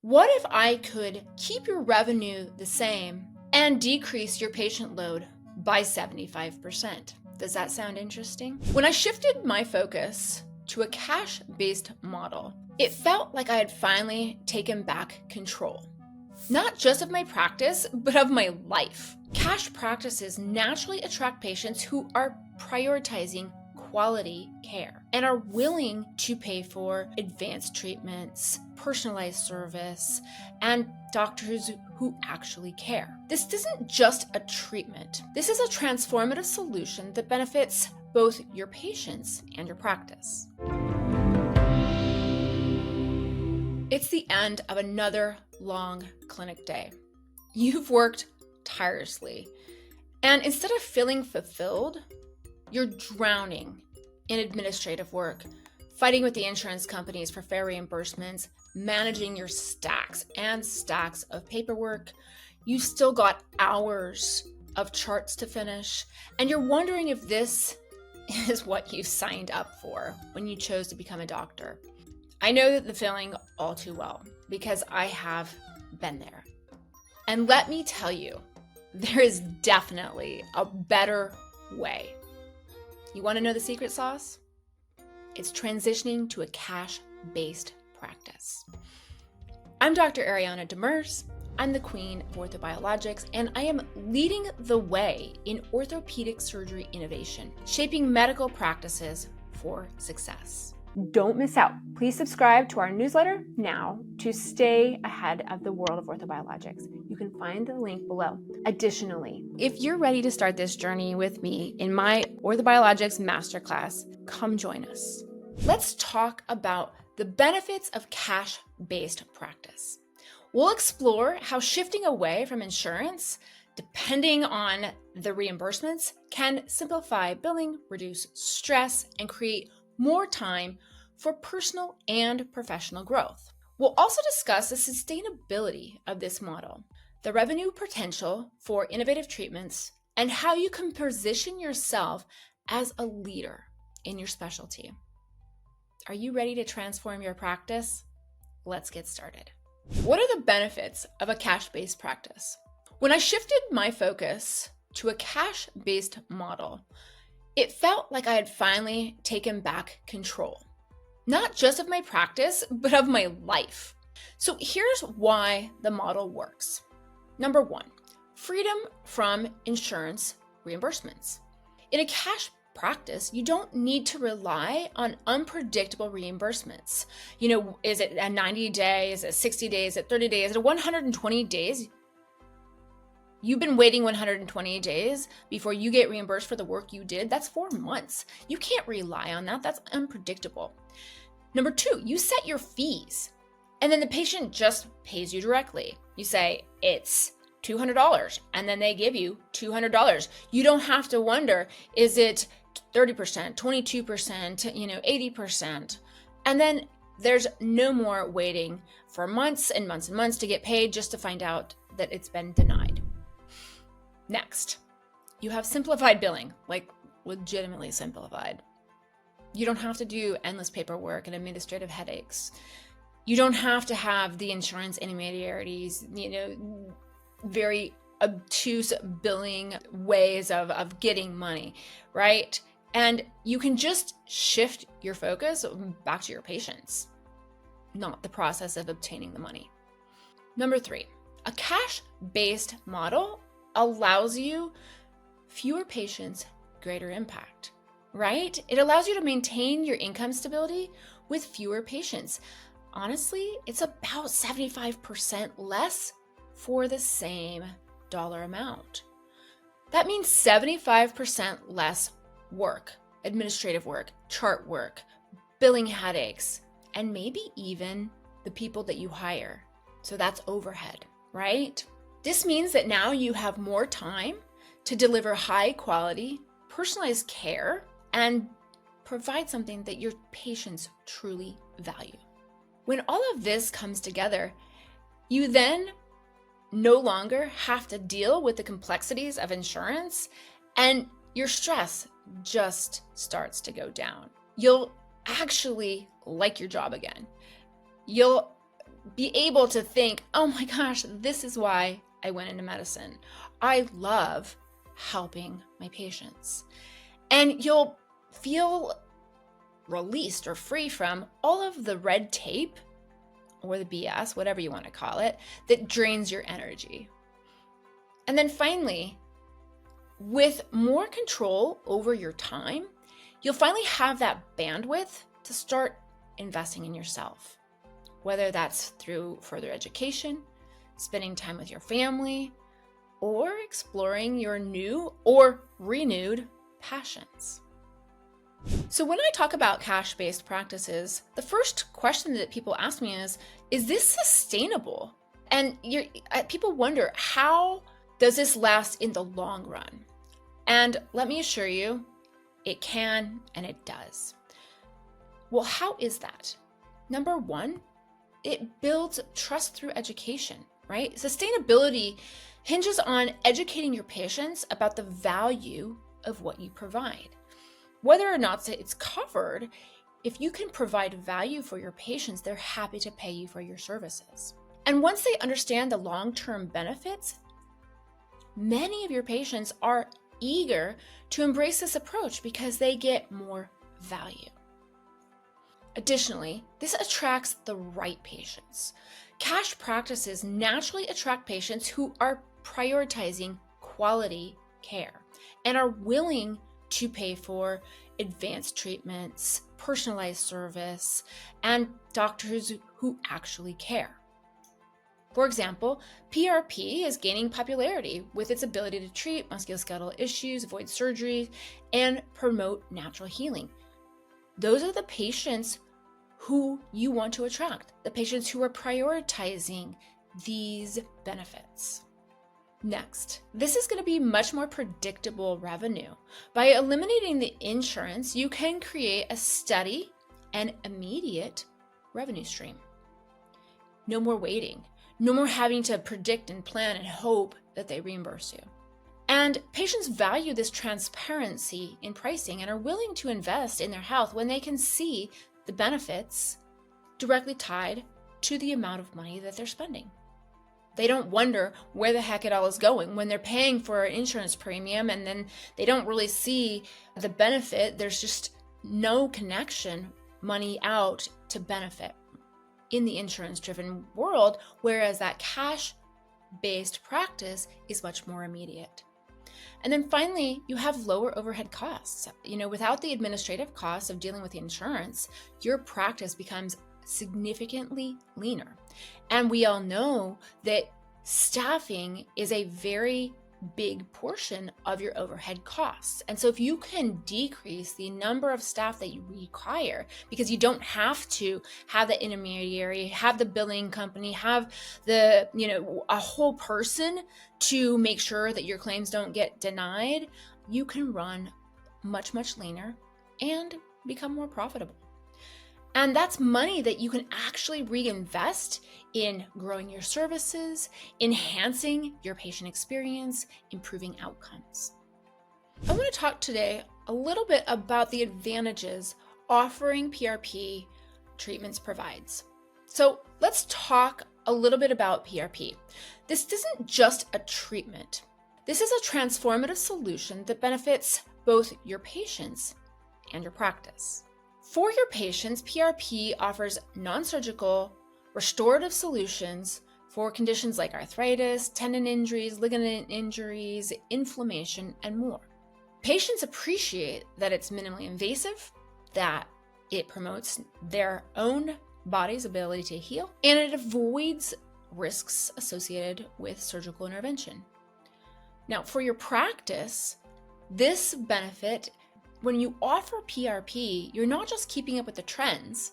What if I could keep your revenue the same and decrease your patient load by 75%? Does that sound interesting? When I shifted my focus to a cash-based model, it felt like I had finally taken back control. Not just of my practice, but of my life. Cash practices naturally attract patients who are prioritizing quality care and are willing to pay for advanced treatments, personalized service, and doctors who actually care. This isn't just a treatment. This is a transformative solution that benefits both your patients and your practice. It's the end of another long clinic day. You've worked tirelessly, and instead of feeling fulfilled, you're drowning in administrative work, fighting with the insurance companies for fair reimbursements, managing your stacks and stacks of paperwork. You've still got hours of charts to finish, and you're wondering if this is what you signed up for when you chose to become a doctor. I know the feeling all too well because I have been there. And let me tell you, there is definitely a better way. You want to know the secret sauce? It's transitioning to a cash-based practice. I'm Dr. Ariana Demers. I'm the queen of Orthobiologics, and I am leading the way in orthopedic surgery innovation, shaping medical practices for success. Don't miss out. Please subscribe to our newsletter now to stay ahead of the world of orthobiologics. You can find the link below. Additionally, if you're ready to start this journey with me in my Orthobiologics Masterclass, come join us. Let's talk about the benefits of cash-based practice. We'll explore how shifting away from insurance, depending on the reimbursements, can simplify billing, reduce stress, and create more time for personal and professional growth. We'll also discuss the sustainability of this model, the revenue potential for innovative treatments, and how you can position yourself as a leader in your specialty. Are you ready to transform your practice? Let's get started. What are the benefits of a cash-based practice? When I shifted my focus to a cash-based model, it felt like I had finally taken back control, not just of my practice, but of my life. So here's why the model works. Number one, freedom from insurance reimbursements. In a cash practice, you don't need to rely on unpredictable reimbursements. Is it a 90 days, is it 60 days, is it 30 days, is it 120 days? You've been waiting 120 days before you get reimbursed for the work you did. That's 4 months. You can't rely on that. That's unpredictable. Number two, you set your fees, and then the patient just pays you directly. You say it's $200, and then they give you $200. You don't have to wonder, is it 30%, 22%, 80%? And then there's no more waiting for months and months and months to get paid just to find out that it's been denied. Next, you have simplified billing, like legitimately simplified. You don't have to do endless paperwork and administrative headaches. You don't have to have the insurance intermediaries, very obtuse billing ways of getting money, right? And you can just shift your focus back to your patients, not the process of obtaining the money. Number three, a cash-based model allows you fewer patients, greater impact, right? It allows you to maintain your income stability with fewer patients. Honestly, it's about 75% less for the same dollar amount. That means 75% less work, administrative work, chart work, billing headaches, and maybe even the people that you hire. So that's overhead, right? This means that now you have more time to deliver high quality, personalized care and provide something that your patients truly value. When all of this comes together, you then no longer have to deal with the complexities of insurance, and your stress just starts to go down. You'll actually like your job again. You'll be able to think, oh my gosh, this is why I went into medicine. I love helping my patients. And you'll feel released or free from all of the red tape or the BS, whatever you want to call it, that drains your energy. And then finally, with more control over your time, you'll finally have that bandwidth to start investing in yourself, whether that's through further education, spending time with your family, or exploring your new or renewed passions. So when I talk about cash-based practices, the first question that people ask me is this sustainable? And people wonder, how does this last in the long run? And let me assure you, it can and it does. Well, how is that? Number one, it builds trust through education, right? Sustainability hinges on educating your patients about the value of what you provide. Whether or not it's covered, if you can provide value for your patients, they're happy to pay you for your services. And once they understand the long-term benefits, many of your patients are eager to embrace this approach because they get more value. Additionally, this attracts the right patients. Cash practices naturally attract patients who are prioritizing quality care and are willing to pay for advanced treatments, personalized service, and doctors who actually care. For example, PRP is gaining popularity with its ability to treat musculoskeletal issues, avoid surgery, and promote natural healing. Those are the patients who you want to attract, the patients who are prioritizing these benefits. Next, this is going to be much more predictable revenue. By eliminating the insurance, you can create a steady and immediate revenue stream. No more waiting, no more having to predict and plan and hope that they reimburse you. And patients value this transparency in pricing and are willing to invest in their health when they can see the benefits directly tied to the amount of money that they're spending. They don't wonder where the heck it all is going when they're paying for an insurance premium and then they don't really see the benefit. There's just no connection, money out to benefit in the insurance-driven world, whereas that cash-based practice is much more immediate. And then finally, you have lower overhead costs. Without the administrative costs of dealing with the insurance, your practice becomes significantly leaner. And we all know that staffing is a very big portion of your overhead costs. And so if you can decrease the number of staff that you require, because you don't have to have the intermediary, have the billing company, have a whole person to make sure that your claims don't get denied, you can run much, much leaner and become more profitable. And that's money that you can actually reinvest in growing your services, enhancing your patient experience, improving outcomes. I want to talk today a little bit about the advantages offering PRP treatments provides. So let's talk a little bit about PRP. This isn't just a treatment. This is a transformative solution that benefits both your patients and your practice. For your patients, PRP offers non-surgical, restorative solutions for conditions like arthritis, tendon injuries, ligament injuries, inflammation, and more. Patients appreciate that it's minimally invasive, that it promotes their own body's ability to heal, and it avoids risks associated with surgical intervention. Now, for your practice, this benefit, when you offer PRP, you're not just keeping up with the trends,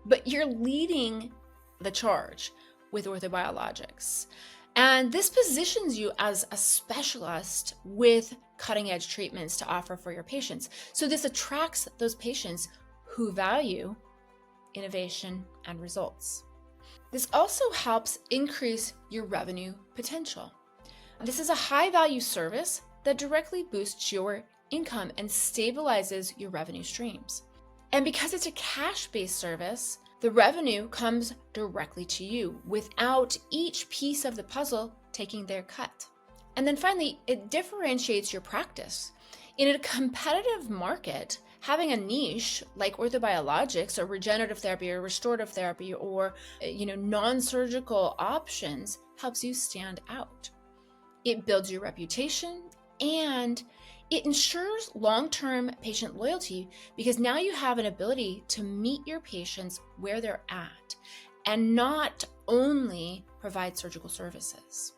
but you're leading the charge with Orthobiologics. And this positions you as a specialist with cutting-edge treatments to offer for your patients. So this attracts those patients who value innovation and results. This also helps increase your revenue potential. This is a high-value service that directly boosts your income and stabilizes your revenue streams. And because it's a cash-based service The revenue comes directly to you without each piece of the puzzle taking their cut. And then finally, it differentiates your practice. In a competitive market, having a niche like orthobiologics or regenerative therapy or restorative therapy or non-surgical options helps you stand out. It builds your reputation and it ensures long-term patient loyalty because now you have an ability to meet your patients where they're at and not only provide surgical services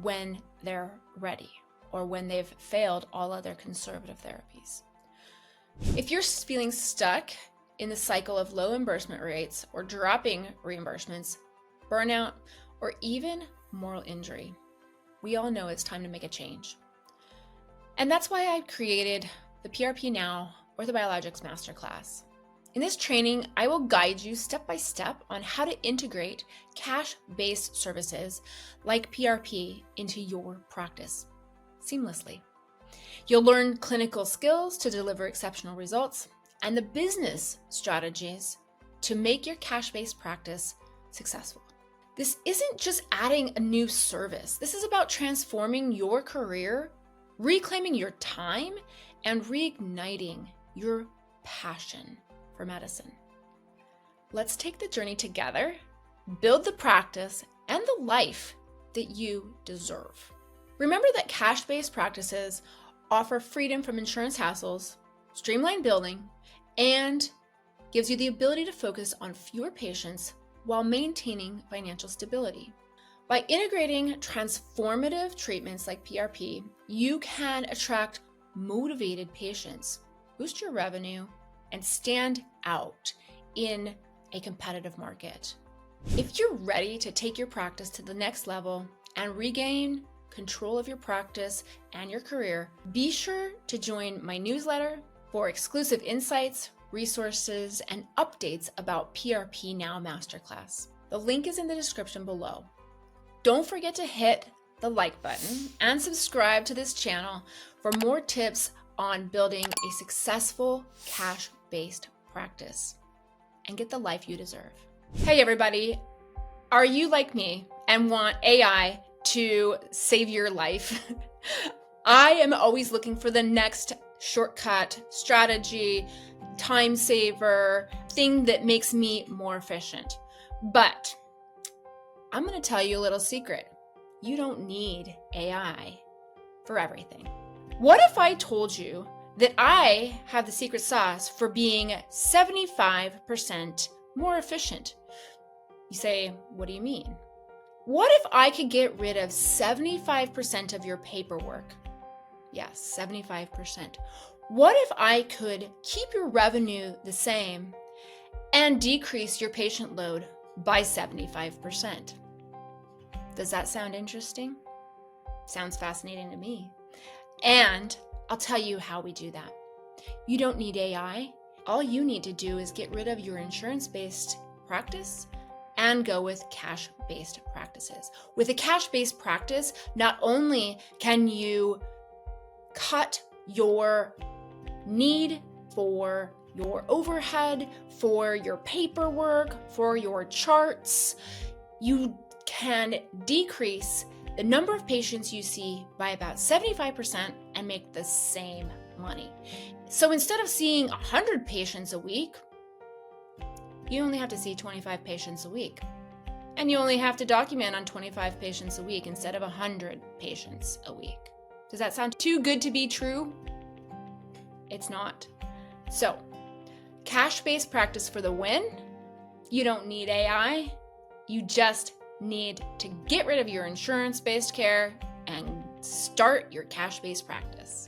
when they're ready or when they've failed all other conservative therapies. If you're feeling stuck in the cycle of low reimbursement rates or dropping reimbursements, burnout, or even moral injury, we all know it's time to make a change. And that's why I created the PRP Now Orthobiologics Masterclass. In this training, I will guide you step by step on how to integrate cash-based services like PRP into your practice seamlessly. You'll learn clinical skills to deliver exceptional results and the business strategies to make your cash-based practice successful. This isn't just adding a new service. This is about transforming your career, reclaiming your time, and reigniting your passion for medicine. Let's take the journey together, build the practice and the life that you deserve. Remember that cash-based practices offer freedom from insurance hassles, streamlined billing, and gives you the ability to focus on fewer patients while maintaining financial stability. By integrating transformative treatments like PRP, you can attract motivated patients, boost your revenue, and stand out in a competitive market. If you're ready to take your practice to the next level and regain control of your practice and your career, be sure to join my newsletter for exclusive insights, resources, and updates about PRP Now Masterclass. The link is in the description below. Don't forget to hit the like button and subscribe to this channel for more tips on building a successful cash-based practice and get the life you deserve. Hey everybody, are you like me and want AI to save your life? I am always looking for the next shortcut, strategy, time saver, thing that makes me more efficient. But I'm going to tell you a little secret. You don't need AI for everything. What if I told you that I have the secret sauce for being 75% more efficient? You say, what do you mean? What if I could get rid of 75% of your paperwork? Yes, 75%. What if I could keep your revenue the same and decrease your patient load by 75%? Does that sound interesting? Sounds fascinating to me. And I'll tell you how we do that. You don't need AI. All you need to do is get rid of your insurance-based practice and go with cash-based practices. With a cash-based practice, not only can you cut your need for your overhead, for your paperwork, for your charts, you can decrease the number of patients you see by about 75% and make the same money. So instead of seeing 100 patients a week, you only have to see 25 patients a week. And you only have to document on 25 patients a week instead of 100 patients a week. Does that sound too good to be true? It's not. So, cash-based practice for the win. You don't need AI. You just need to get rid of your insurance-based care and start your cash-based practice.